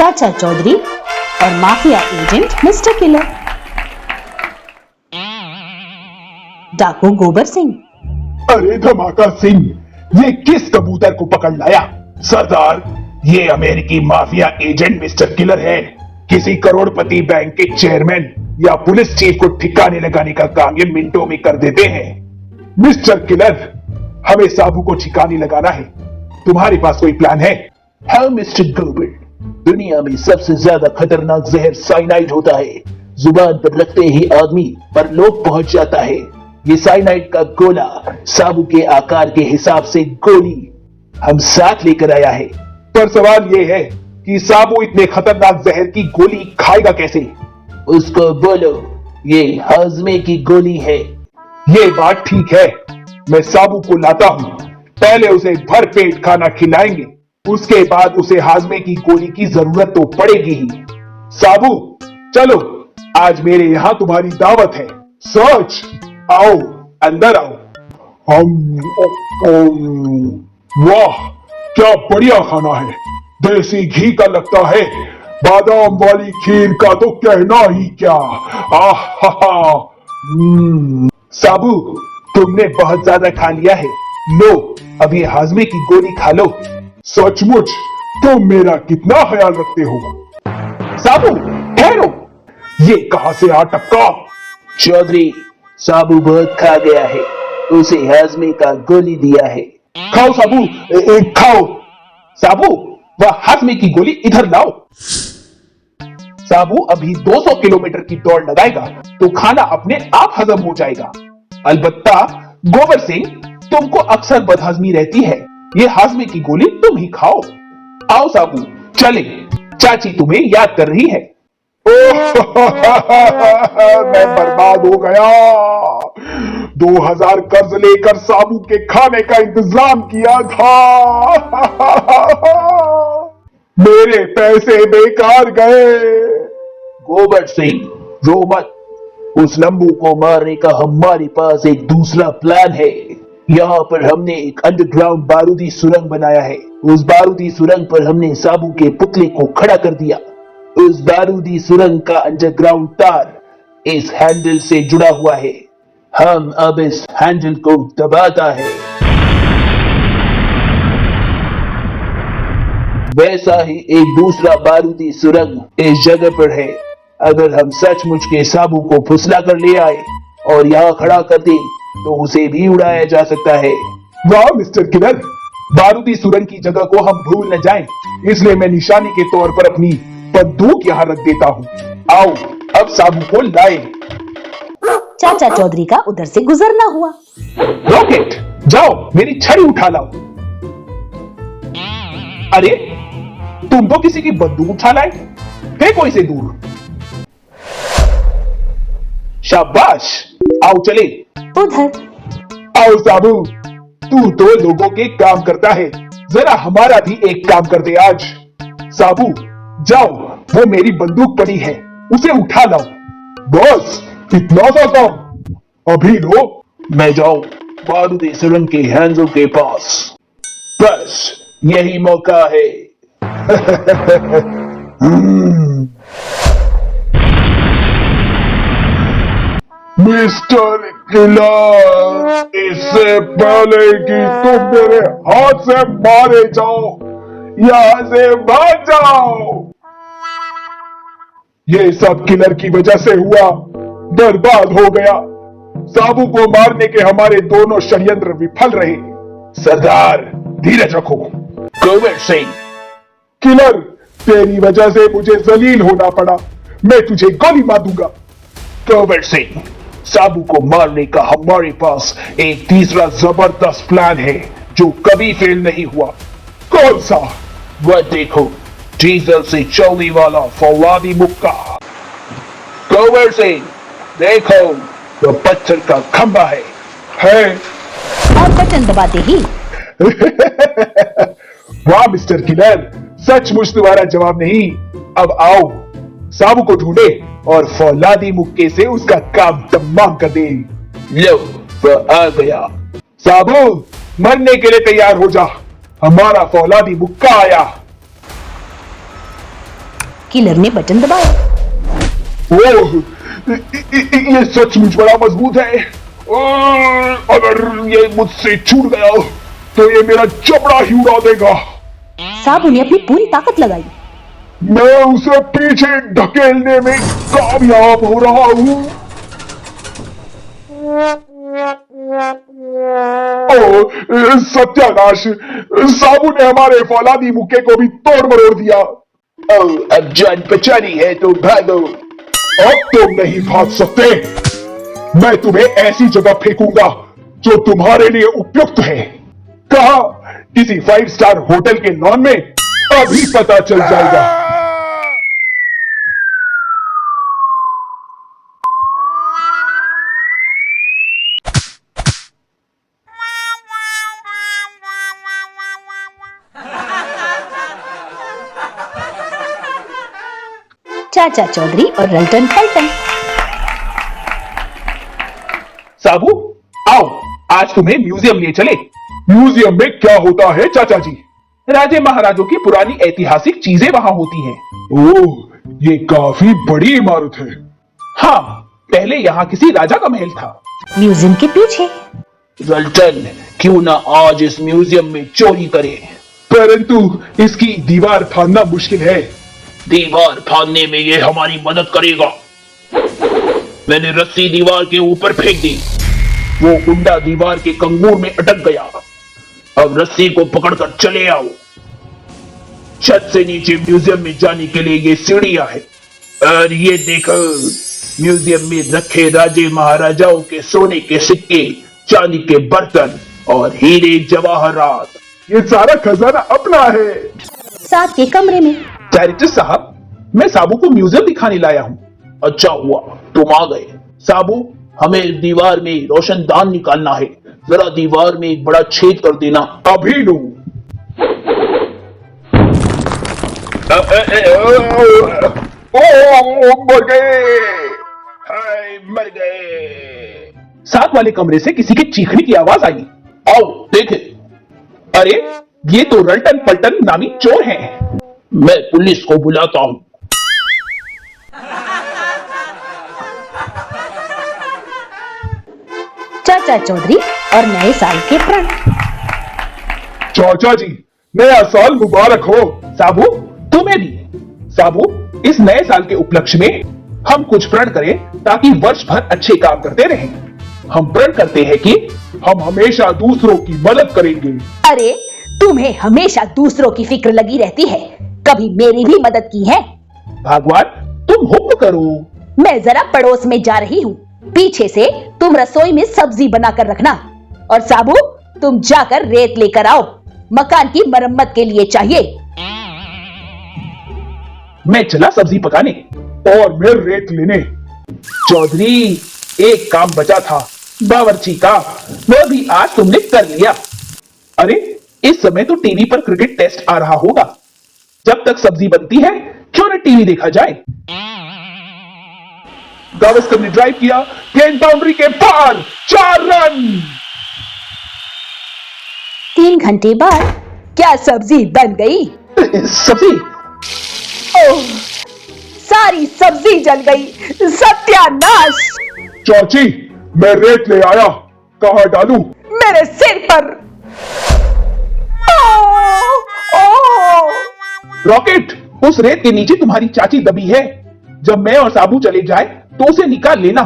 चाचा चौधरी और mafia agent mister killer. डाकू गोबर सिंह। अरे धमाका सिंह, ये किस कबूतर को पकड़ लाया? सरदार, ये अमेरिकी माफिया एजेंट मिस्टर किलर है। किसी करोड़पति बैंक के चेयरमैन या पुलिस चीफ को ठिकाने लगाने का काम ये मिनटों में कर देते हैं। मिस्टर किलर, हमें साबू को ठिकाने लगाना है। तुम्हारे पास कोई प्लान है? हाँ मिस्टर गोबर, दुनिया में सबसे ज्यादा खतरनाक जहर साइनाइड होता है। जुबान पर रखते ही आदमी पर लोग पहुंच जाता है। ये साइनाइड का गोला साबू के आकार के हिसाब से गोली हम साथ लेकर आया है। पर सवाल ये है कि साबू इतने खतरनाक जहर की गोली खाएगा कैसे? उसको बोलो ये हाजमे की गोली है। ये बात ठीक है, मैं साबू को लाता हूँ। पहले उसे भर पेट खाना खिलाएंगे, उसके बाद उसे हाजमे की गोली की जरूरत तो पड़ेगी ही। साबू, चलो, आज मेरे यहाँ तुम्हारी दावत है। सर्च, आओ, अंदर आओ। वाह, क्या बढ़िया खाना है। देसी घी का लगता है। बादाम वाली खीर का तो कहना ही क्या। आहा। साबू, तुमने बहुत ज्यादा खा लिया है। लो, अब ये हाजमे की गोली खा लो। सचमुच तुम मेरा कितना ख्याल रखते हो। साबू, ठहरो, ये कहां से आ टपका? चौधरी, साबू बहुत खा गया है, उसे हाजमे का गोली दिया है। खाओ साबू, खाओ। साबू, वह हाजमे की गोली इधर लाओ। साबू अभी 200 किलोमीटर की दौड़ लगाएगा तो खाना अपने आप हजम हो जाएगा। अलबत्ता गोबर सिंह, तुमको अक्सर बदहजमी रहती है। ये हाजमे की गोली तुम ही खाओ। आओ साबू, चले, चाची तुम्हें याद कर रही है। मैं बर्बाद हो गया। 2000 कर्ज लेकर साबू के खाने का इंतजाम किया था। मेरे पैसे बेकार गए। गोबर सिंह, रो मत। उस लंबू को मारने का हमारे पास एक दूसरा प्लान है। यहाँ पर हमने एक अंडरग्राउंड बारूदी सुरंग बनाया है। उस बारूदी सुरंग पर हमने साबू के पुतले को खड़ा कर दिया। उस बारूदी सुरंग का अंडरग्राउंड तार इस हैंडल से जुड़ा हुआ है। हम अब इस हैंडल को दबाता है, वैसा ही एक दूसरा बारूदी सुरंग इस जगह पर है। अगर हम सचमुच के साबू को फुसला कर ले आए और यहाँ खड़ा कर दें तो उसे भी उड़ाया जा सकता है। वाह मिस्टर किलर, बारूदी सुरंग की जगह को हम भूल न जाएं, इसलिए मैं निशानी के तौर पर अपनी बंदूक यहाँ रख देता हूँ। आओ, अब साबू को लाए। चाचा चौधरी का उधर से गुजरना हुआ। रॉकेट, जाओ मेरी छड़ी उठा लाओ। अरे, तुम तो किसी की बंदूक उठा लाए। फेंको इसे दूर। शाबाश, आओ चले। उधर। आओ साबू, तू तो लोगों के काम करता है, जरा हमारा भी एक काम कर दे आज। साबू, जाओ, वो मेरी बंदूक पड़ी है, उसे उठा लाओ। बस इतना सा काम? अभी लो। मैं जाऊं बारूदी सुरंग के हैंडल के पास? बस यही मौका है। मिस्टर किलर, इससे पहले कि तुम मेरे हाथ से मारे जाओ, यहां से भाग जाओ। ये सब किलर की वजह से हुआ, बर्बाद हो गया। साबू को मारने के हमारे दोनों षड्यंत्र विफल रहे। सरदार, धीरज रखो। गोबर सिंह, किलर, तेरी वजह से मुझे जलील होना पड़ा। मैं तुझे गोली मार दूंगा। गोबर सिंह, साबू को मारने का हमारे पास एक तीसरा जबरदस्त प्लान है जो कभी फेल नहीं हुआ। कौन सा? वह देखो, डीजल से चलने वाला फौलादी मुक्का। गोबर सिंह, देखो, वो पत्थर का खंबा है। और बटन दबाते ही वाह मिस्टर किलर, सचमुच तुम्हारा जवाब नहीं। अब आओ, साबू को ढूंढे और फौलादी मुक्के से उसका काम तमाम कर दे। लो, वह आ गया। साबू, मरने के लिए तैयार हो जा, हमारा फौलादी मुक्का आया। किलर ने बटन दबाया। ओह, ये सचमुच बड़ा मजबूत है। अगर ये मुझसे छूट गया तो ये मेरा चमड़ा ही उड़ा देगा। साबू ने अपनी पूरी ताकत लगाई। मैं उसे पीछे ढकेलने में कामयाब हो रहा हूँ। ओह, सत्यानाश! साबू ने हमारे फौलादी मुक्के को भी तोड़ मरोड़ दिया। ओह, अब जान बचानी है तो भागो। अब तुम नहीं भाग सकते। मैं तुम्हें ऐसी जगह फेंकूंगा जो तुम्हारे लिए उपयुक्त है। कहा? किसी 5 स्टार होटल के लॉन में। अभी पता चल जाएगा। चाचा चौधरी और रल्टन पलटन। साबू, आओ, आज तुम्हें म्यूजियम ले चले। म्यूजियम में क्या होता है चाचा जी? राजे महाराजों की पुरानी ऐतिहासिक चीजें वहां होती हैं। ओह, ये काफी बड़ी इमारत है। हाँ, पहले यहाँ किसी राजा का महल था। म्यूजियम के पीछे। रल्टन, क्यों ना आज इस म्यूजियम में चोरी करें? परंतु इसकी दीवार फाड़ना मुश्किल है। दीवार फाड़ने में ये हमारी मदद करेगा। मैंने रस्सी दीवार के ऊपर फेंक दी। वो कुंडा दीवार के कंगूर में अटक गया। अब रस्सी को पकड़कर चले आओ। छत से नीचे म्यूजियम में जाने के लिए ये सीढ़ियां हैं। और ये देखो, म्यूजियम में रखे राजे महाराजाओं के सोने के सिक्के, चांदी के बर्तन और हीरे जवाहरात। ये सारा खजाना अपना है। साथ के कमरे में। डायरेक्टर साहब, मैं साबू को म्यूजियम दिखाने लाया हूँ। अच्छा हुआ तुम आ गए। साबू, हमें दीवार में रोशनदान निकालना है। जरा दीवार में एक बड़ा छेद कर देना। अभी लू। मर गए। हाय, मर गए। साथ वाले कमरे से किसी के चीखने की आवाज आई। आओ देखे। अरे, ये तो रल्टन पलटन नामी चोर हैं। मैं पुलिस को बुलाता हूँ। चाचा चौधरी और नए साल के प्रण। चाचा जी, नया साल मुबारक हो। साबू, तुम्हें भी। साबू, इस नए साल के उपलक्ष्य में हम कुछ प्रण करें ताकि वर्ष भर अच्छे काम करते रहें। हम प्रण करते हैं कि हम हमेशा दूसरों की मदद करेंगे। अरे, तुम्हें हमेशा दूसरों की फिक्र लगी रहती है। कभी मेरी भी मदद की है? भगवान, तुम हुक्म करो। मैं जरा पड़ोस में जा रही हूँ। पीछे से तुम रसोई में सब्जी बनाकर रखना। और साबू, तुम जाकर रेत लेकर आओ। मकान की मरम्मत के लिए चाहिए। मैं चला सब्जी पकाने। और मैं रेत लेने। चौधरी, एक काम बचा था, बावर्ची का। वो भी आज तुमने कर लिया। अरे, इस समय तो टीवी पर क्रिकेट टेस्ट आ रहा होगा। जब तक सब्जी बनती है, क्यों न टीवी देखा जाए। गावस्कर ने ड्राइव किया, गेंद बाउंड्री के पार, 4 रन। 3 घंटे बाद क्या सब्जी बन गई? सब्जी? ओह, सारी सब्जी जल गई। सत्यानाश! चाची, मैं रेत ले आया। कहाँ डालूं? मेरे सिर पर। ओह, ओह। रॉकेट, उस रेत के नीचे तुम्हारी चाची दबी है। जब मैं और साबू चले जाए तो उसे निकाल लेना।